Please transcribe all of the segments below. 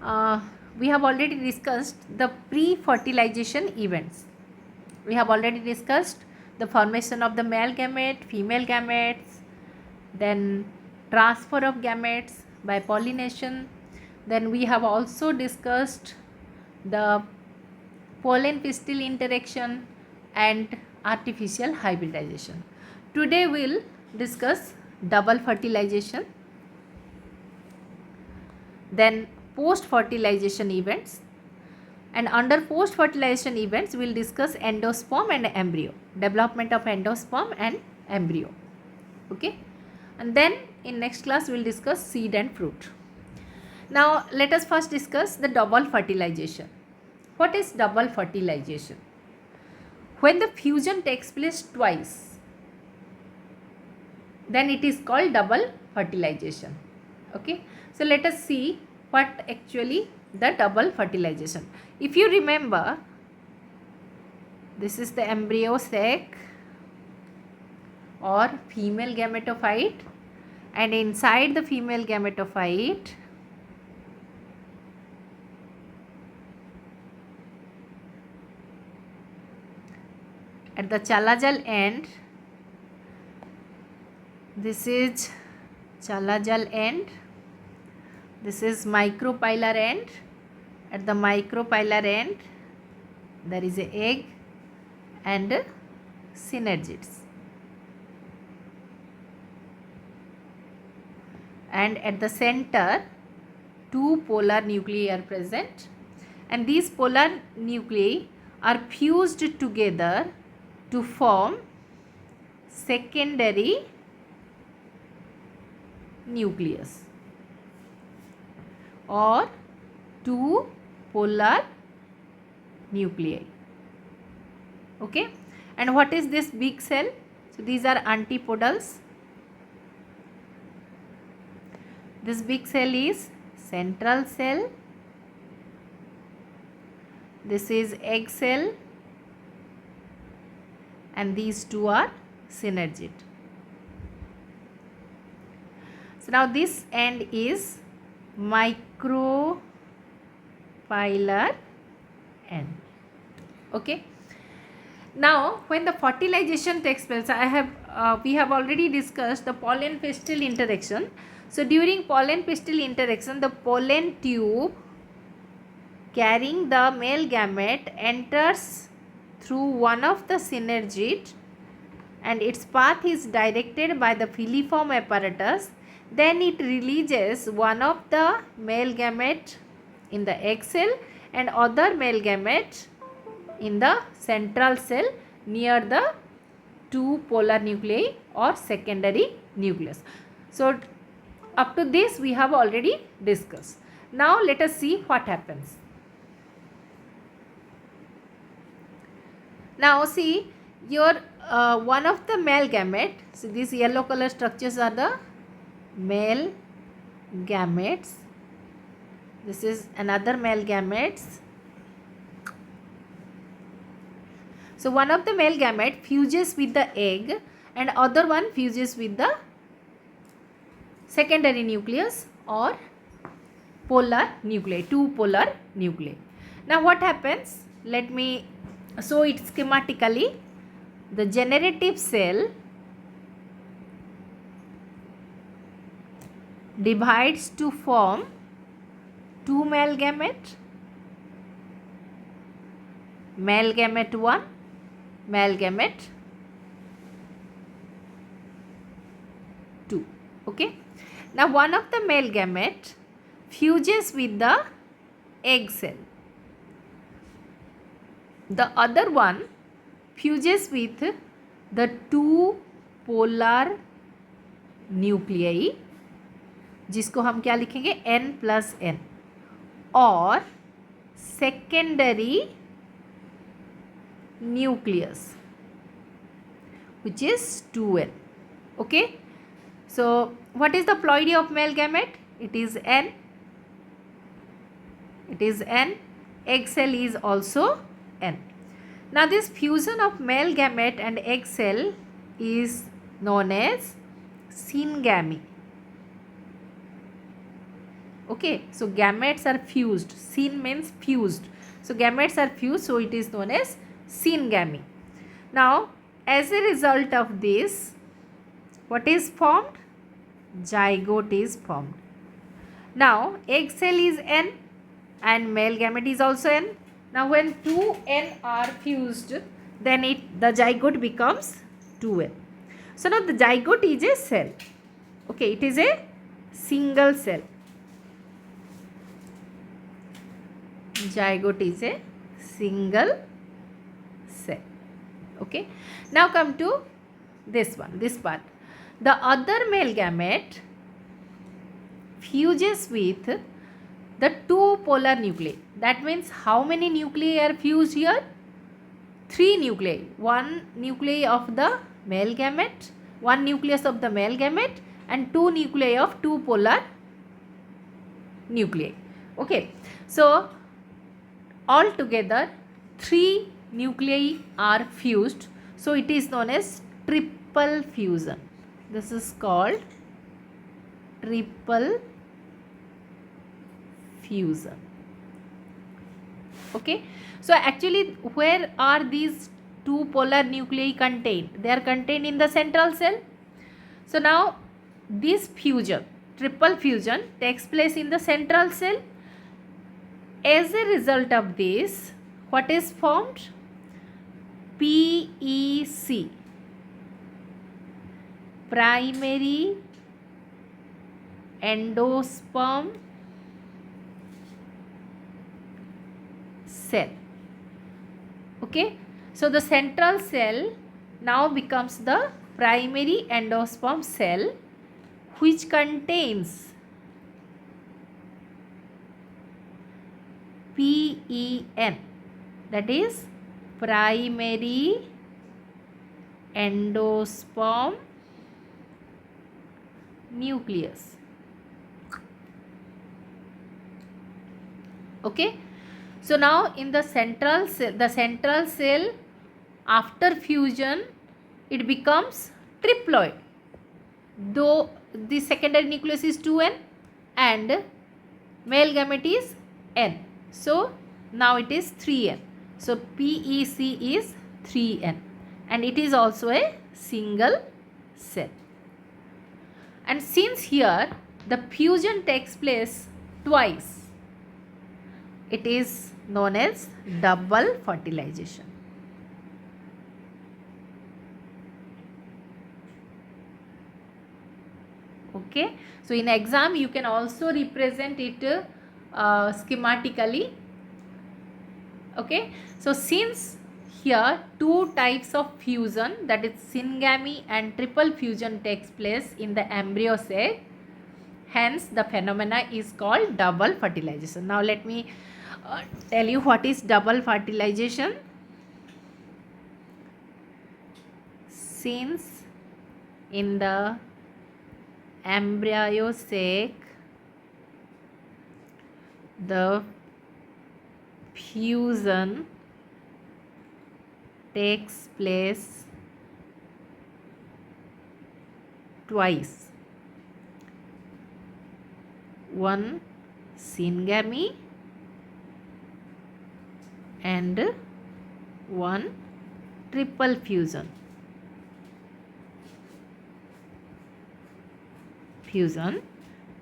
uh, we have already discussed the pre-fertilization events. We have already discussed the formation of the male gamete, female gametes, then transfer of gametes by pollination. Then we have also discussed the pollen pistil interaction and artificial hybridization. Today we will discuss double fertilization, then post fertilization events, and under post fertilization events we will discuss endosperm and embryo, development of endosperm and embryo. Okay, and then in next class we will discuss seed and fruit. Now let us first discuss the double fertilization. What is double fertilization? When the fusion takes place twice, then it is called double fertilization. Okay, so let us see what actually the double fertilization. If you remember, this is the embryo sac or female gametophyte, and inside the female gametophyte at the chalajal end, this is chalajal end, this is micropylar end. At the micropylar end there is a egg and synergids, and at the center two polar nuclei are present, and these polar nuclei are fused together to form secondary nucleus or two polar nuclei. Okay, and what is this big cell? So these are antipodals. This big cell is central cell. This is egg cell, and these two are synergid. So now this end is micropylar end. Okay, now when the fertilization takes place, we have already discussed the pollen pistil interaction. So during pollen pistil interaction, the pollen tube carrying the male gamete enters through one of the synergid, and its path is directed by the filiform apparatus. Then it releases one of the male gamete in the egg cell and other male gamete in the central cell near the two polar nuclei or secondary nucleus. So up to this we have already discussed. Now let us see what happens. Now see your one of the male gamete. So these yellow color structures are the male gametes. This is another male gametes. So one of the male gamete fuses with the egg and other one fuses with the secondary nucleus or polar nuclei, two polar nuclei. Now what happens? Let me show it schematically. The generative cell divides to form two male gamete, male gamete 1, male gamete 2. Okay. Now one of the male gamete fuses with the egg cell. The other one fuses with the two polar nuclei, जिसको हम क्या लिखेंगे n+n, और secondary nucleus which is 2n. Okay, so what is the ploidy of male gamete? It is n. It is n. Egg cell is also n. Now this fusion of male gamete and egg cell is known as syngamy. Okay, so gametes are fused. Syn means fused. So gametes are fused, so it is known as syngamy. Now, as a result of this, what is formed? Zygote is formed. Now, egg cell is N and male gamete is also N. Now, when two N are fused, then the zygote becomes 2N. So, now the zygote is a cell. Okay, it is a single cell. Zygote is a single cell. Okay. Now come to this one, this part. The other male gamete fuses with the two polar nuclei. That means how many nuclei are fused here? 3 nuclei. One nuclei of the male gamete, one nucleus of the male gamete, and 2 nuclei of two polar nuclei. Okay. So altogether 3 nuclei are fused. So it is known as triple fusion. This is called triple fusion. Okay. So actually, where are these two polar nuclei contained? They are contained in the central cell. So now this fusion, triple fusion, takes place in the central cell. As a result of this, what is formed? PEC, primary endosperm cell. Okay, so the central cell now becomes the primary endosperm cell, which contains PEN, that is primary endosperm nucleus. Okay, so now in the central cell after fusion it becomes triploid, though the secondary nucleus is 2N and male gamete is N. So now it is 3N. So PEC is 3N and it is also a single cell. And since here the fusion takes place twice, it is known as double fertilization. Okay, so in exam you can also represent it schematically. Okay, so since here two types of fusion, that is syngamy and triple fusion, takes place in the embryo sac, hence the phenomena is called double fertilization. Now let me tell you what is double fertilization. Since in the embryo sac the fusion takes place twice, one syngamy and one triple fusion.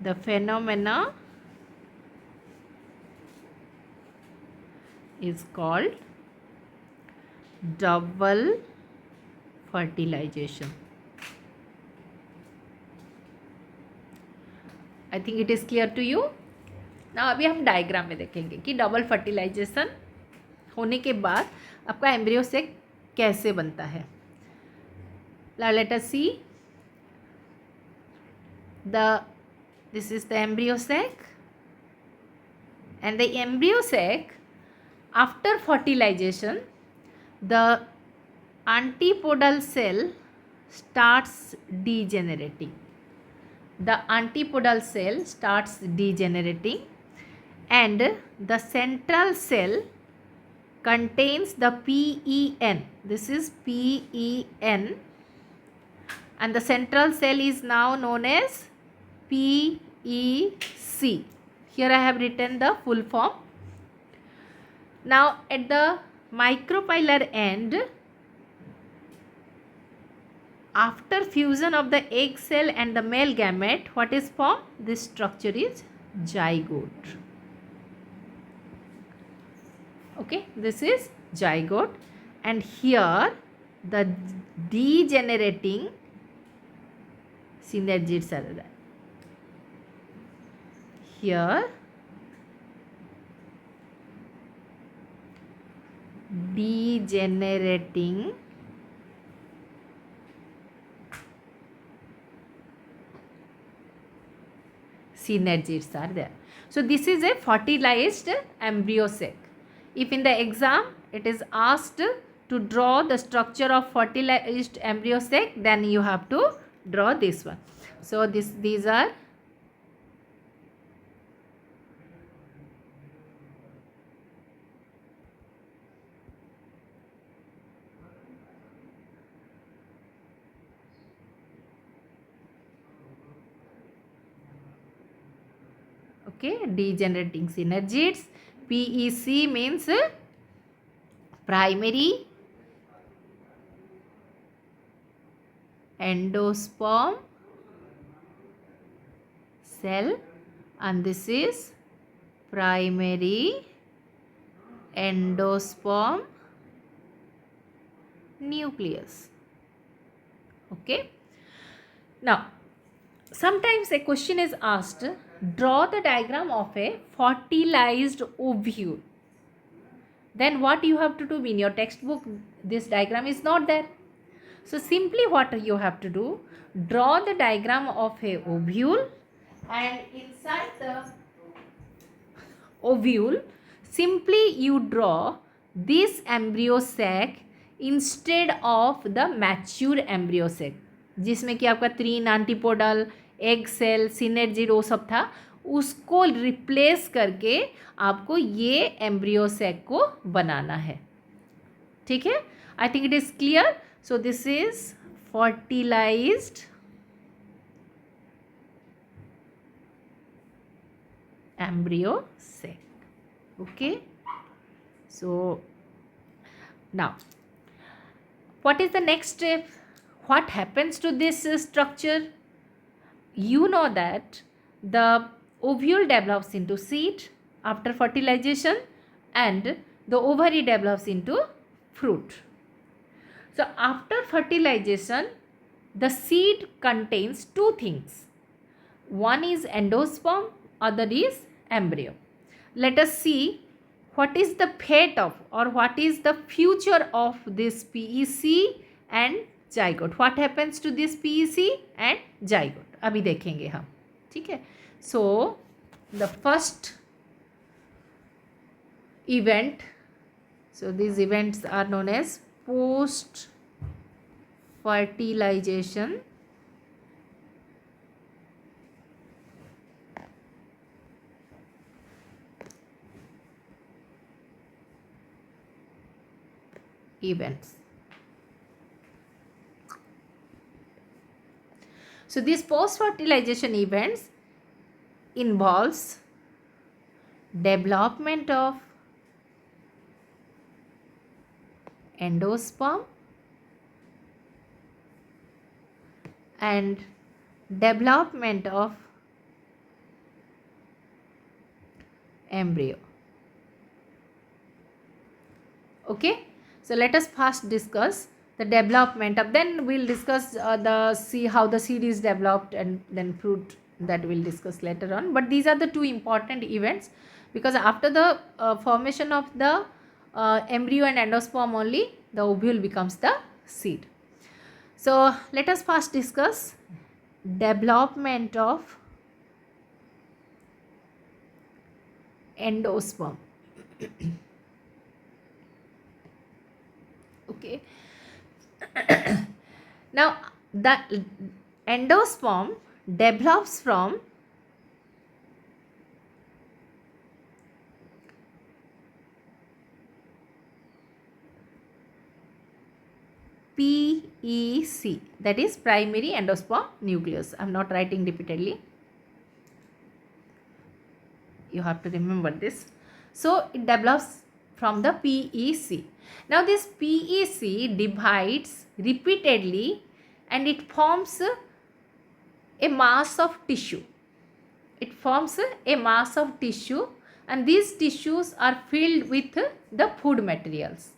The phenomena is called double fertilization. I think it is clear to you. Now अभी हम diagram में देखेंगे कि double fertilisation होने के बाद आपका embryo sac कैसे बनता है. Let us see. This is the embryo sac, and the embryo sac after fertilization, the antipodal cell starts degenerating. The antipodal cell starts degenerating and the central cell contains the PEN. This is PEN and the central cell is now known as PEC. Here I have written the full form. Now at the micropylar end, after fusion of the egg cell and the male gamete, what is formed? This structure is zygote. Okay, this is zygote, and here the degenerating synergids are there. Here degenerating synergids are there. So this is a fertilized embryo sac. If in the exam it is asked to draw the structure of fertilized embryo sac, then you have to draw this one. So these are okay, degenerating synergids. PEC means primary endosperm cell, and this is primary endosperm nucleus. Okay. Now, sometimes a question is asked, draw the diagram of a fertilized ovule. Then what you have to do? In your textbook, this diagram is not there. So simply what you have to do, draw the diagram of a ovule, and inside the ovule, simply you draw this embryo sac instead of the mature embryo sac, जिसमें कि आपका 3 antipodal egg cell synergid वो सब था, उसको replace करके आपको ये एम्ब्रियो सैक को बनाना है. ठीक है, I think it is clear. So this is fertilised embryo sac. Okay, so now what is the next step? What happens to this structure? You know that the ovule develops into seed after fertilization, and the ovary develops into fruit. So after fertilization, the seed contains two things. One is endosperm, other is embryo. Let us see what is the fate of, or what is the future of this PEC and zygote. What happens to this PEC and zygote? अभी देखेंगे हम. ठीक है. So the first event, so these events are known as post fertilization events. So these post fertilization events involves development of endosperm and development of embryo. Okay, so let us first discuss the development of, then we'll discuss how the seed is developed, and then fruit, that we'll discuss later on. But these are the two important events, because after the formation of the embryo and endosperm only, the ovule becomes the seed. So let us first discuss development of endosperm. Okay. Now the endosperm develops from PEC, that is primary endosperm nucleus. I am not writing repeatedly. You have to remember this. So it develops from the PEC. Now this PEC divides repeatedly and it forms a mass of tissue. It forms a mass of tissue, and these tissues are filled with the food materials,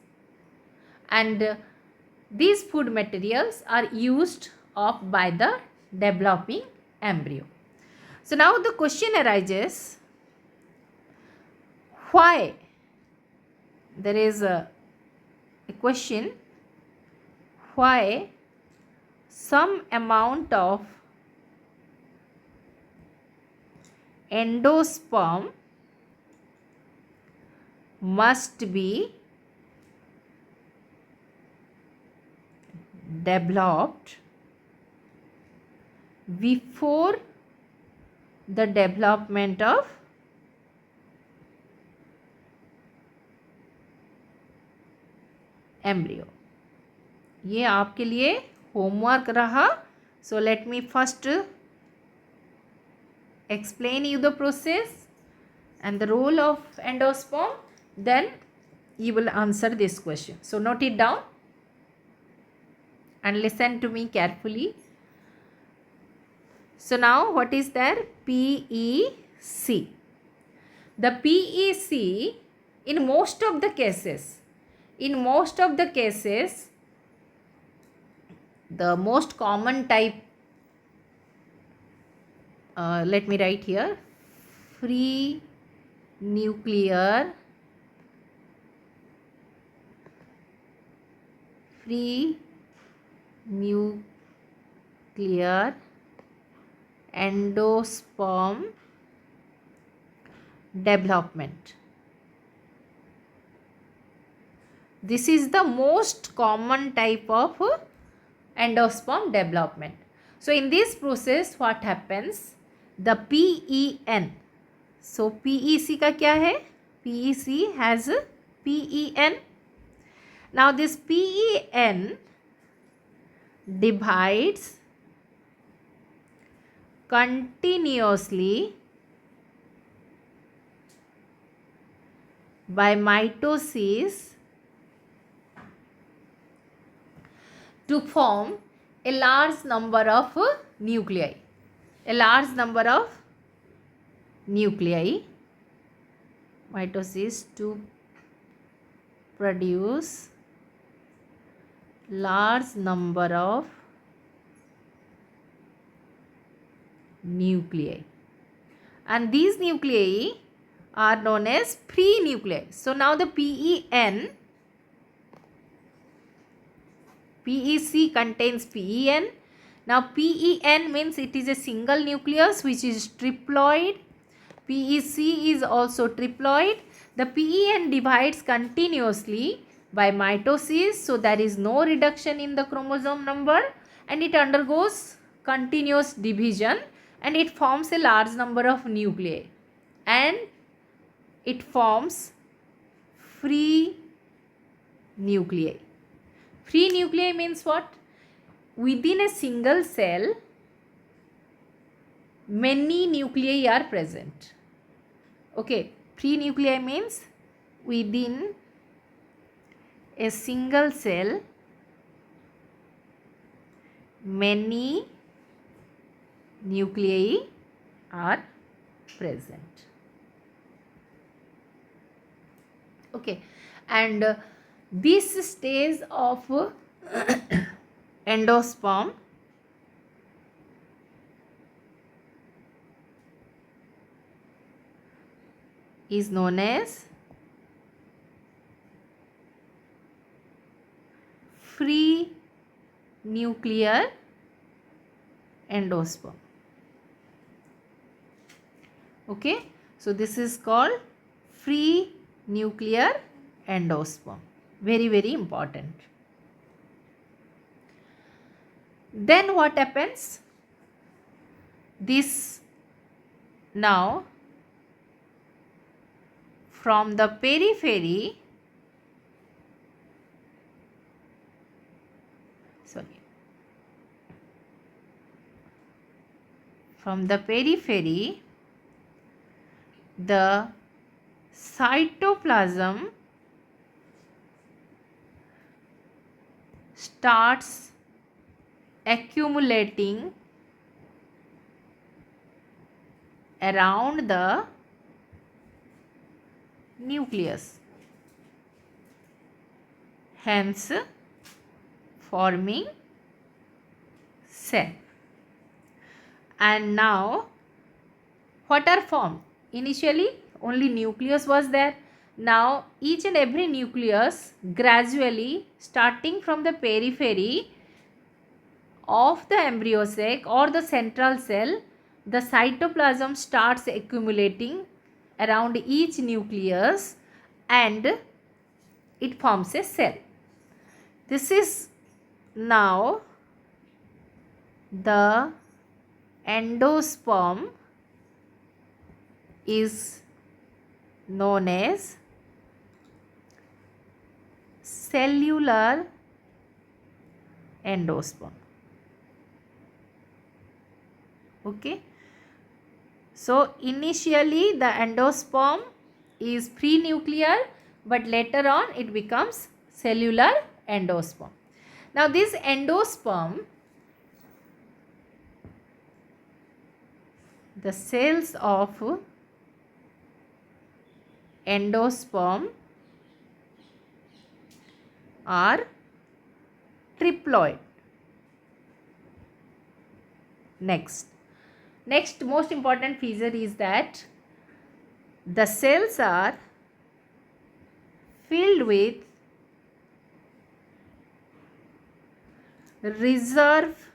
and these food materials are used up by the developing embryo. So now the question arises, why? There is a question, why some amount of endosperm must be developed before the development of embryo. ये आपके लिए homework रहा. So let me first explain you the process and the role of endosperm, then you will answer this question. So note it down and listen to me carefully. So now what is there? PEC. The PEC, in most of the cases, the most common type, let me write here, free nuclear endosperm development. This is the most common type of endosperm development. So in this process what happens? The PEN. So PEC का क्या है? PEC has PEN. Now this PEN divides continuously by mitosis to form a large number of nuclei. A large number of nuclei. Mitosis to produce large number of nuclei, and these nuclei are known as free nuclei. So now the PEC contains PEN. Now PEN means it is a single nucleus which is triploid. PEC is also triploid. The PEN divides continuously by mitosis, so there is no reduction in the chromosome number, and it undergoes continuous division and it forms a large number of nuclei, and it forms free nuclei. Free nuclei means what? Within a single cell, many nuclei are present. Okay, free nuclei means within a single cell, many nuclei are present. Okay, and this stage of endosperm is known as free nuclear endosperm. Okay, so this is called free nuclear endosperm. Very, very important. Then what happens? This now from the periphery, the cytoplasm starts accumulating around the nucleus, hence forming cell. And now what are formed? Initially only nucleus was there. Now each and every nucleus gradually, starting from the periphery of the embryo sac or the central cell, the cytoplasm starts accumulating around each nucleus and it forms a cell. This is now the endosperm is known as cellular endosperm. Okay. So initially the endosperm is prenuclear, but later on it becomes cellular endosperm. Now this endosperm, the cells of endosperm are triploid. Next most important feature is that the cells are filled with reserve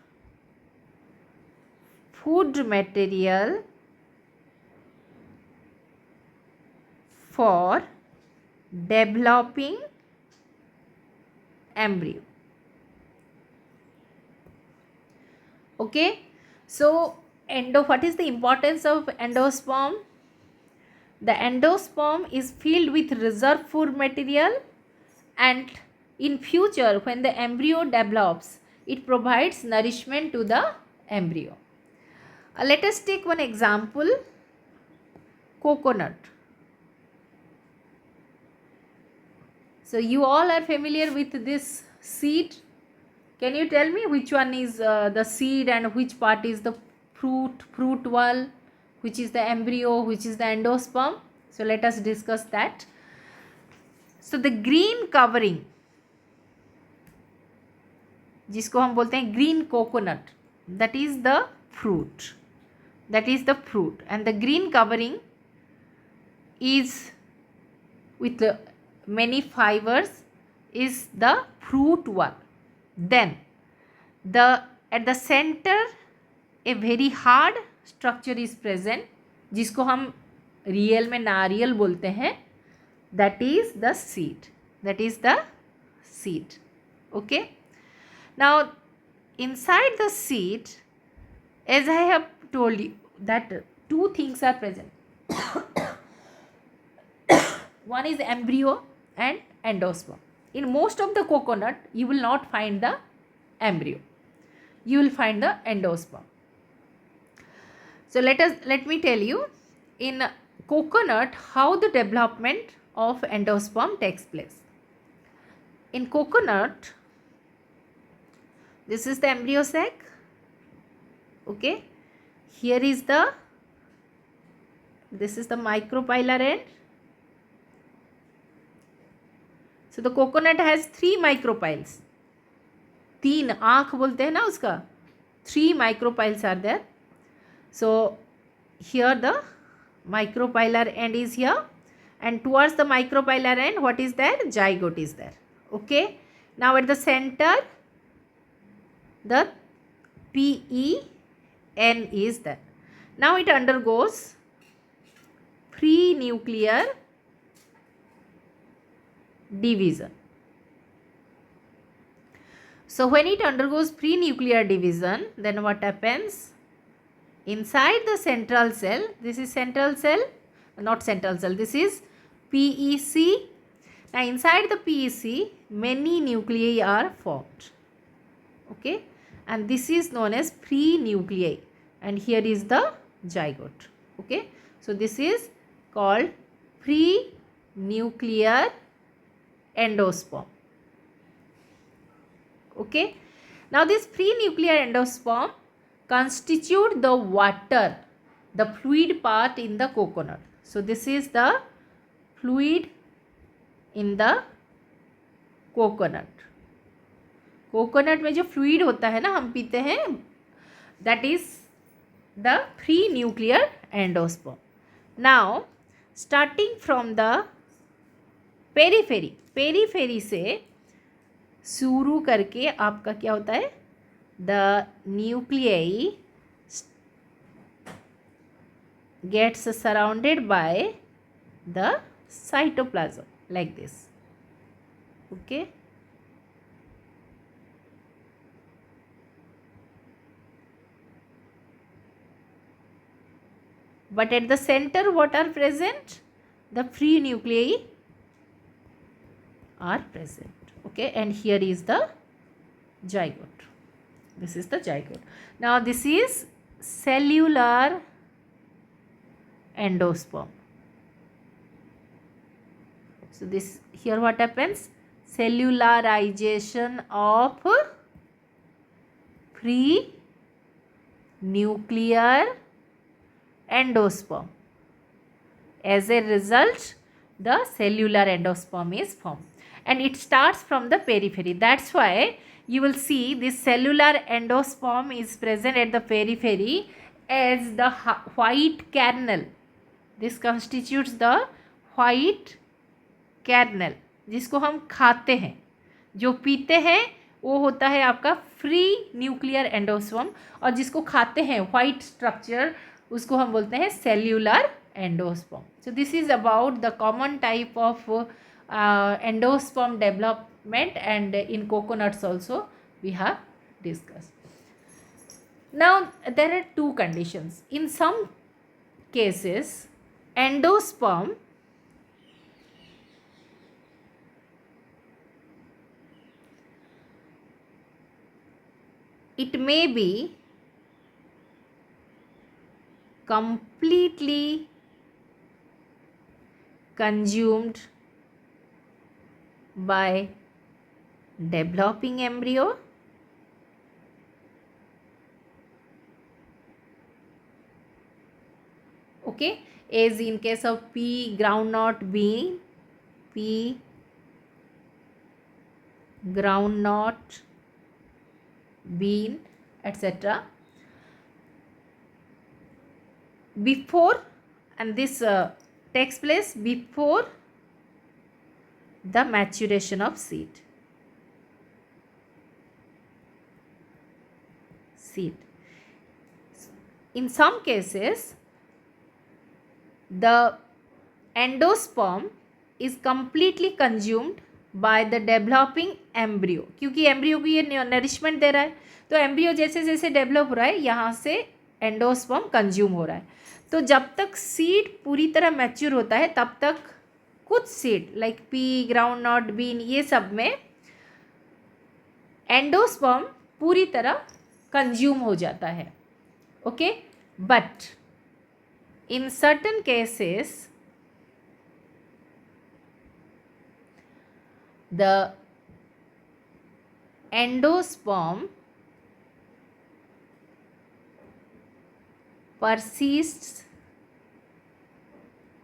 food material for developing embryo. Okay, so what is the importance of endosperm? The endosperm is filled with reserve food material, and in future when the embryo develops, it provides nourishment to the embryo. Let us take one example, coconut. So you all are familiar with this seed. Can you tell me which one is the seed and which part is the fruit wall, which is the embryo, which is the endosperm? So let us discuss that. So the green covering, जिसको हम बोलते हैं green coconut, that is the fruit. That is the fruit, and the green covering is with many fibers is the fruit wall. Then at the center a very hard structure is present, जिसको हम real में नारियल बोलते हैं. That is the seed. That is the seed. Okay. Now inside the seed, as I have told you, that two things are present. One is embryo and endosperm. In most of the coconut, you will not find the embryo. You will find the endosperm. So let me tell you in coconut how the development of endosperm takes place. In coconut, this is the embryo sac. Okay, this is the micropylar end. So the coconut has 3 micropyles. 3 आँख बोलते हैं ना उसका. 3 micropyles are there. So here the micropylar end is here, and towards the micropylar end, what is there? Zygote is there. Okay. Now at the center, the PEN is there. Now it undergoes prenuclear division. So when it undergoes prenuclear division, then what happens? Inside the central cell, this is central cell, not central cell, this is PEC. Now inside the PEC, many nuclei are formed. Okay, and this is known as prenuclei, and here is the zygote. Okay, so this is called pre-nuclear endosperm. Okay. Now this pre-nuclear endosperm constitute the water, the fluid part in the coconut. So this is the fluid in the coconut. Coconut में जो fluid होता है ना हम पीते हैं, that is the free nuclear endosperm. Now starting from the periphery, periphery से शुरू करके आपका क्या होता है, the nuclei gets surrounded by the cytoplasm like this. Okay. But at the center what are present? The free nuclei are present. Okay, and here is the zygote. This is the zygote. Now this is cellular endosperm. So this here what happens? Cellularization of free nuclear endosperm. As a result, the cellular endosperm is formed, and it starts from the periphery. That's why you will see this cellular endosperm is present at the periphery as the white kernel. This constitutes the white kernel, जिसको हम खाते हैं, जो पीते हैं वो होता है आपका फ्री न्यूक्लियर एंडोस्पर्म, और जिसको खाते हैं व्हाइट स्ट्रक्चर उसको हम बोलते हैं cellular endosperm. So this is about the common type of endosperm development, and in coconuts also we have discuss. Now there are two conditions. In some cases endosperm it may be completely consumed by developing embryo, okay, as in case of pea groundnut bean, pea groundnut bean, etc. Before, and this takes place before the maturation of seed. In some cases, the endosperm is completely consumed by the developing embryo. क्योंकि embryo को ये nourishment दे रहा है, तो embryo जैसे जैसे develop हो रहा है यहाँ से एंडोस्पर्म कंज्यूम हो रहा है. तो जब तक सीड पूरी तरह मैच्योर होता है तब तक कुछ seed like pea groundnut bean ये सब में एंडोस्पर्म पूरी तरह कंज्यूम हो जाता है. Okay, but in certain cases the endosperm persists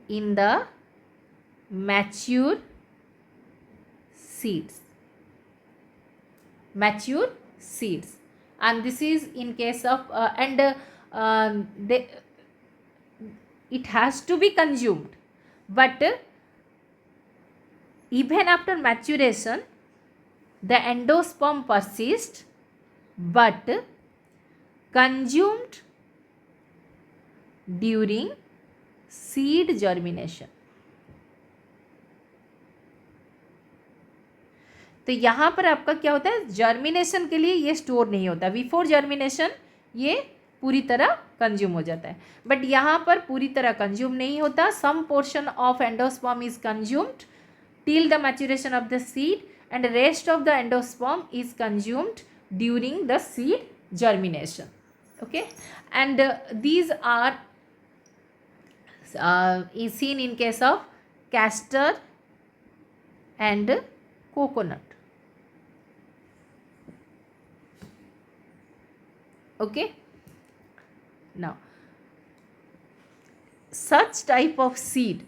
in the mature seeds, and this is in case of it has to be consumed, but even after maturation the endosperm persists but consumed during seed germination. तो यहाँ पर आपका क्या होता है, germination के लिए ये स्टोर नहीं होता, बिफोर जर्मिनेशन ये पूरी तरह कंज्यूम हो जाता है, बट यहाँ पर पूरी तरह कंज्यूम नहीं होता. Some portion of endosperm is consumed till the maturation of the seed, and the rest of the endosperm is consumed during the seed germination. Okay, and these are is seen in case of castor and coconut. Okay. Now, such type of seed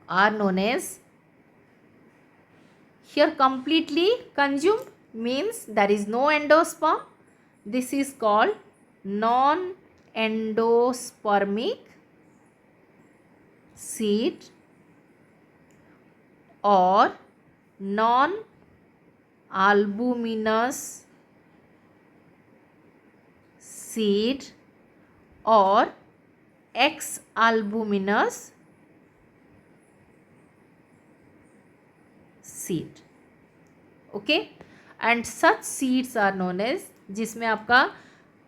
are known as, here completely consumed means there is no endosperm. This is called non-endospermic seed or non-albuminous seed or X-albuminous seed. Okay, and such seeds are known as, जिसमें आपका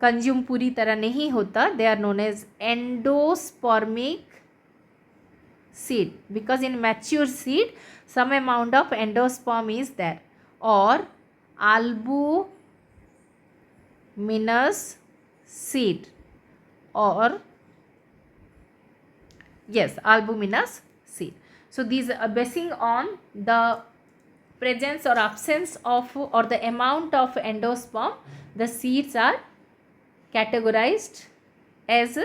consume पूरी तरह नहीं होता, they are known as endospermic seed, because in mature seed some amount of endosperm is there, or albuminous seed, or yes, albuminous seed. So these are basing on the presence or absence of or the amount of endosperm, the seeds are categorized as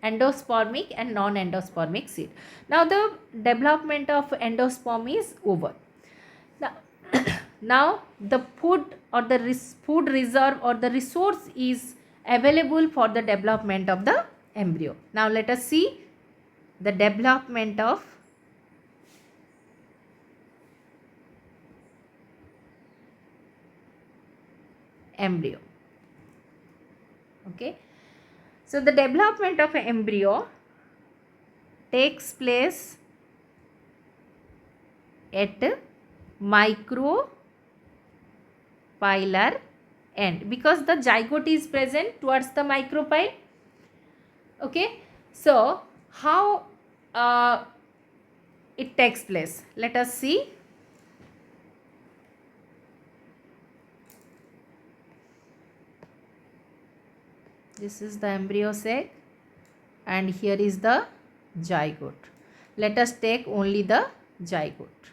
endospermic and non-endospermic seed. Now the development of endosperm is over. Now, now the food or the food reserve or the resource is available for the development of the embryo. Now let us see the development of embryo. Okay, so the development of an embryo takes place at micropylar end, because the zygote is present towards the micropyle. Okay, so how it takes place, let us see. This is the embryo sac and here is the zygote. Let us take only the zygote.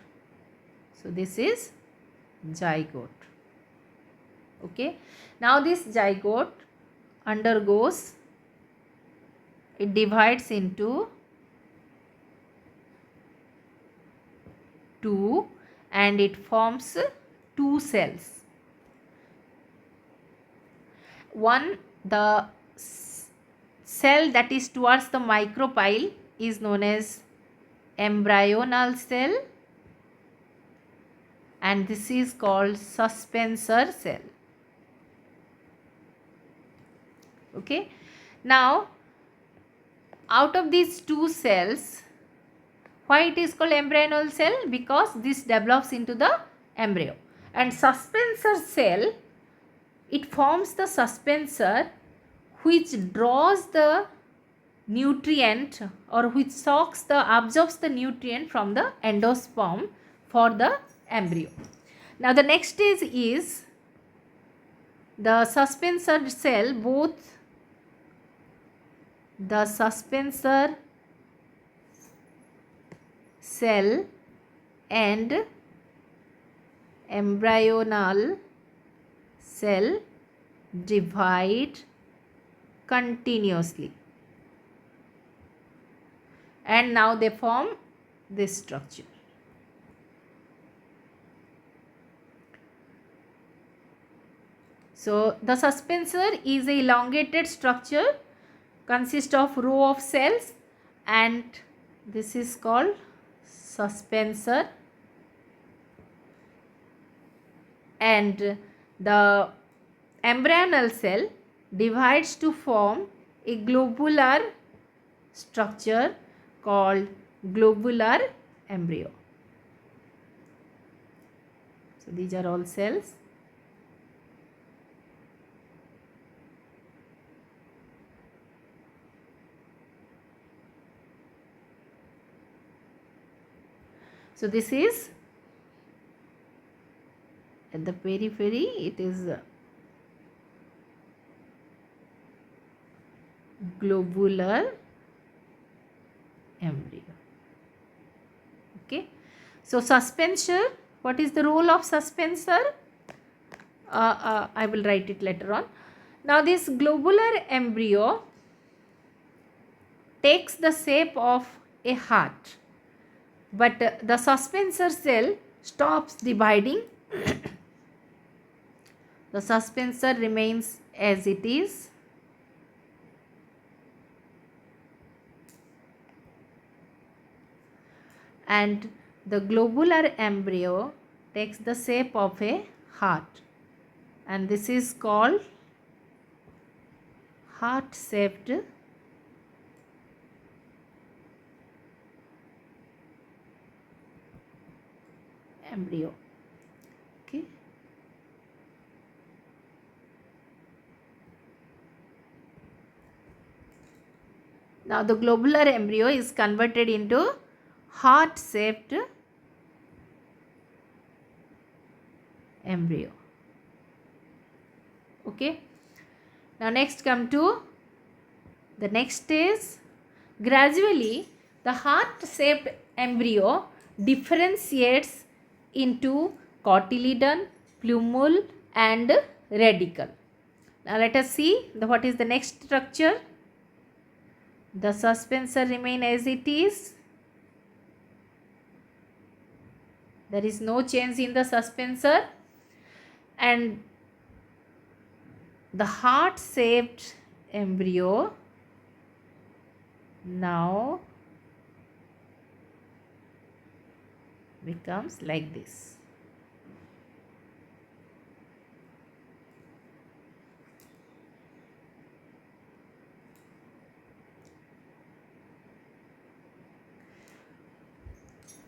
So this is zygote. Okay, now this zygote undergoes, it divides into two and it forms two cells. One, the cell that is towards the micropyle is known as embryonal cell and this is called suspensor cell. Okay, now out of these two cells, why it is called embryonal cell? Because this develops into the embryo, and suspensor cell, it forms the suspensor which draws the nutrient or which absorbs the nutrient from the endosperm for the embryo. Now the next stage is the suspensor cell, both the suspensor cell and embryonal cell divide continuously and now they form this structure. So the suspensor is a elongated structure, consists of row of cells and this is called suspensor, and the embryonal cell divides to form a globular structure called globular embryo. So these are all cells. So this is at the periphery, it is globular embryo. Okay, so suspensor, what is the role of suspensor? I will write it later on. Now this globular embryo takes the shape of a heart, but the suspensor cell stops dividing. The suspensor remains as it is, and the globular embryo takes the shape of a heart, and this is called heart shaped embryo. Okay, now the globular embryo is converted into heart shaped embryo. Okay, now next come to the next is gradually the heart shaped embryo differentiates into cotyledon, plumule and radicle. Now let us see what is the next structure. The suspensor remain as it is. There is no change in the suspensor, and the heart shaped embryo now becomes like this.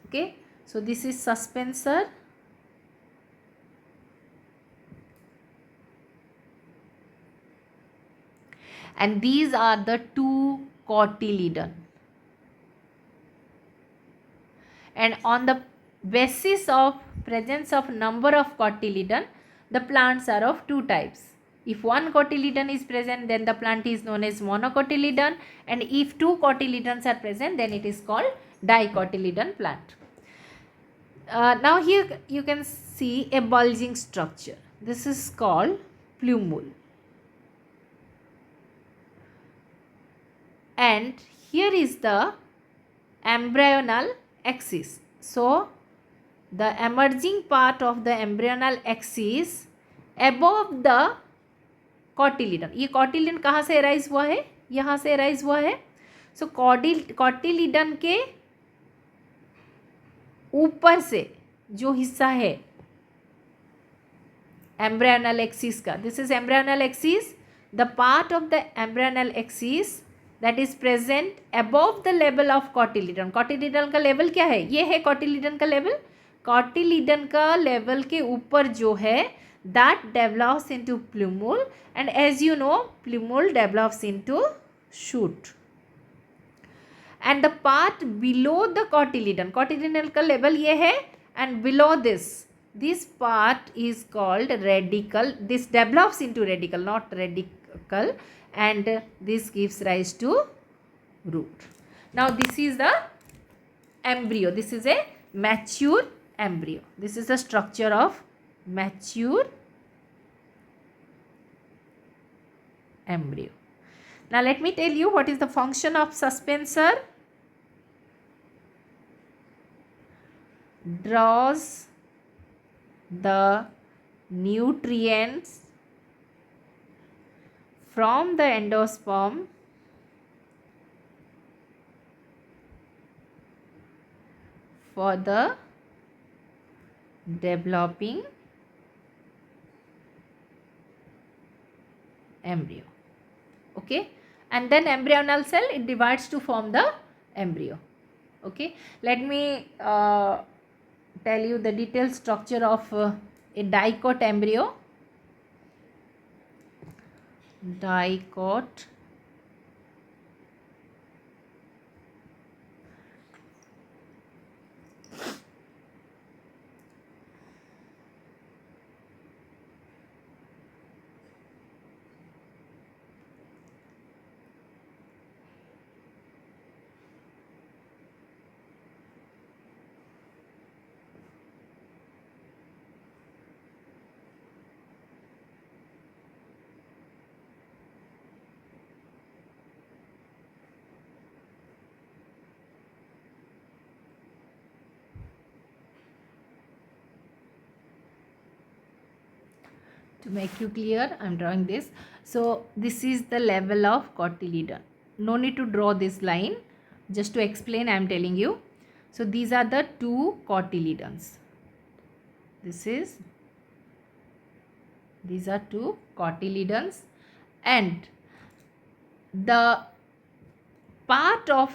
Okay, so this is suspensor, and these are the two cotyledon, and on the basis of presence of number of cotyledon, the plants are of two types. If one cotyledon is present, then the plant is known as monocotyledon, and if two cotyledons are present, then it is called dicotyledon plant. Now here you can see a bulging structure. This is called plumule, and here is the embryonal axis. So the emerging part of the embryonal axis above the cotyledon. ये cotyledon कहाँ से arise हुआ है? यहाँ से arise हुआ है. So cotyledon के ऊपर से जो हिस्सा है embryonal axis का, this is embryonal axis. The part of the embryonal axis that is present above the level of cotyledon. cotyledon का level क्या है? ये है cotyledon का level. cotyledon का level के ऊपर जो है that develops into plumule, and as you know plumule develops into shoot. And the part below the cotyledon का level ये है, and below this part is called radicle. This develops into radicle, not radicle, and this gives rise to root. Now this is the embryo. This is a mature embryo. This is the structure of mature embryo. Now let me tell you what is the function of suspensor. Draws the nutrients from the endosperm for the developing embryo. Okay, and then embryonal cell, it divides to form the embryo. Okay, let me tell you the detailed structure of a dicot embryo. Dicot To make you clear, I am drawing this. So this is the level of cotyledon. No need to draw this line. Just to explain, I am telling you. So these are the two cotyledons. These are two cotyledons, and the part of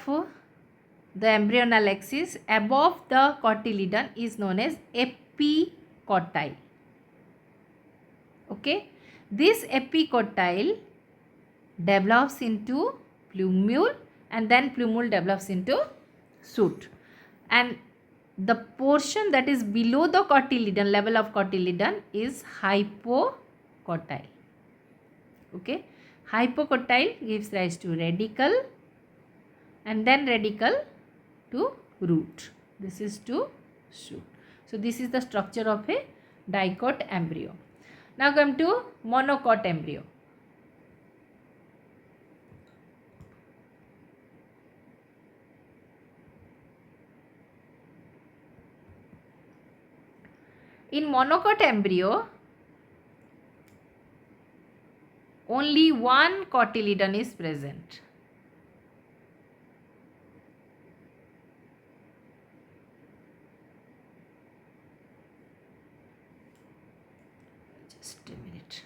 the embryonal axis above the cotyledon is known as epicotyle. Okay, this epicotyle develops into plumule, and then plumule develops into shoot, and the portion that is below the cotyledon, level of cotyledon, is hypocotyle. Okay, hypocotyle gives rise to radicle, and then radicle to root. This is to shoot. So this is the structure of a dicot embryo. Now come to monocot embryo. In monocot embryo, only one cotyledon is present. Just a minute.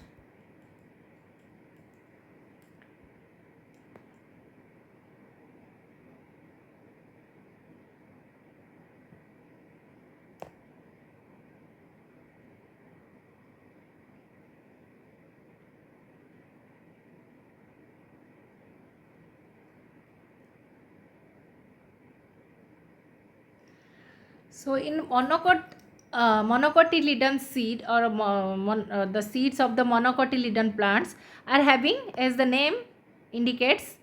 So in monocotyledon seed, or the seeds of the monocotyledon plants are having, as the name indicates,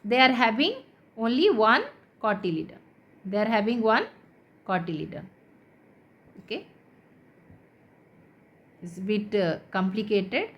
they are having only one cotyledon. They are having one cotyledon. Okay, it's a bit complicated.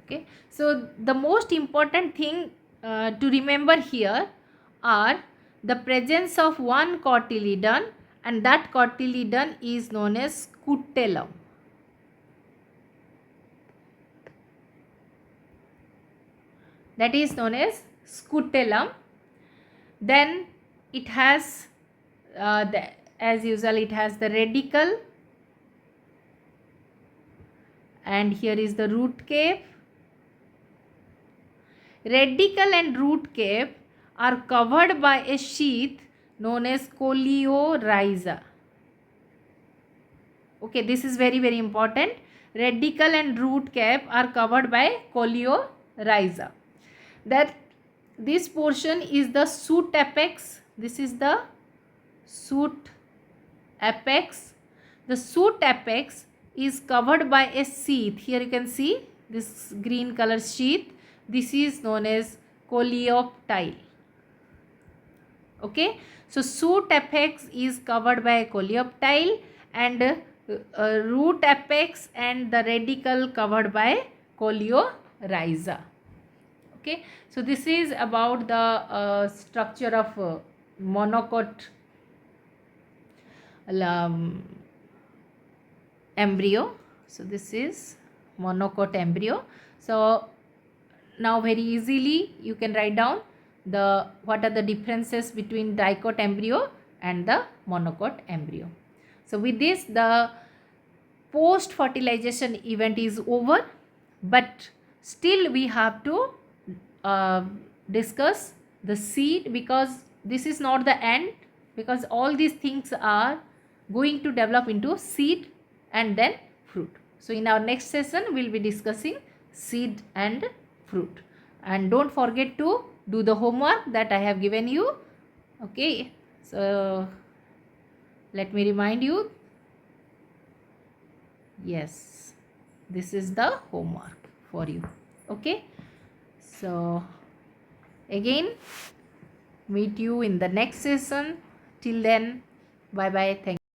Okay, so the most important thing to remember here are the presence of one cotyledon, and that cotyledon is known as scutellum. That is known as scutellum. Then it has as usual, it has the radicle, and here is the root cape. Radicle and root cape are covered by a sheath known as coleorhiza. Okay, this is very, very important. Radicle and root cape are covered by coleorhiza. That this portion is the shoot apex. This is the shoot apex. The shoot apex is covered by a sheath. Here you can see this green color sheath. This is known as coleoptile. Okay, so shoot apex is covered by a coleoptile, and root apex and the radicle covered by coleorhiza. Okay, so this is about the structure of monocot embryo. So this is monocot embryo. So now very easily you can write down what are the differences between dicot embryo and the monocot embryo. So with this, the post fertilization event is over, but still we have to discuss the seed, because this is not the end, because all these things are going to develop into seed and then fruit. So in our next session we will be discussing seed and fruit, and don't forget to do the homework that I have given you. Okay, so let me remind you, yes, this is the homework for you. Okay, so So again, meet you in the next session. Till then, bye bye. Thank you.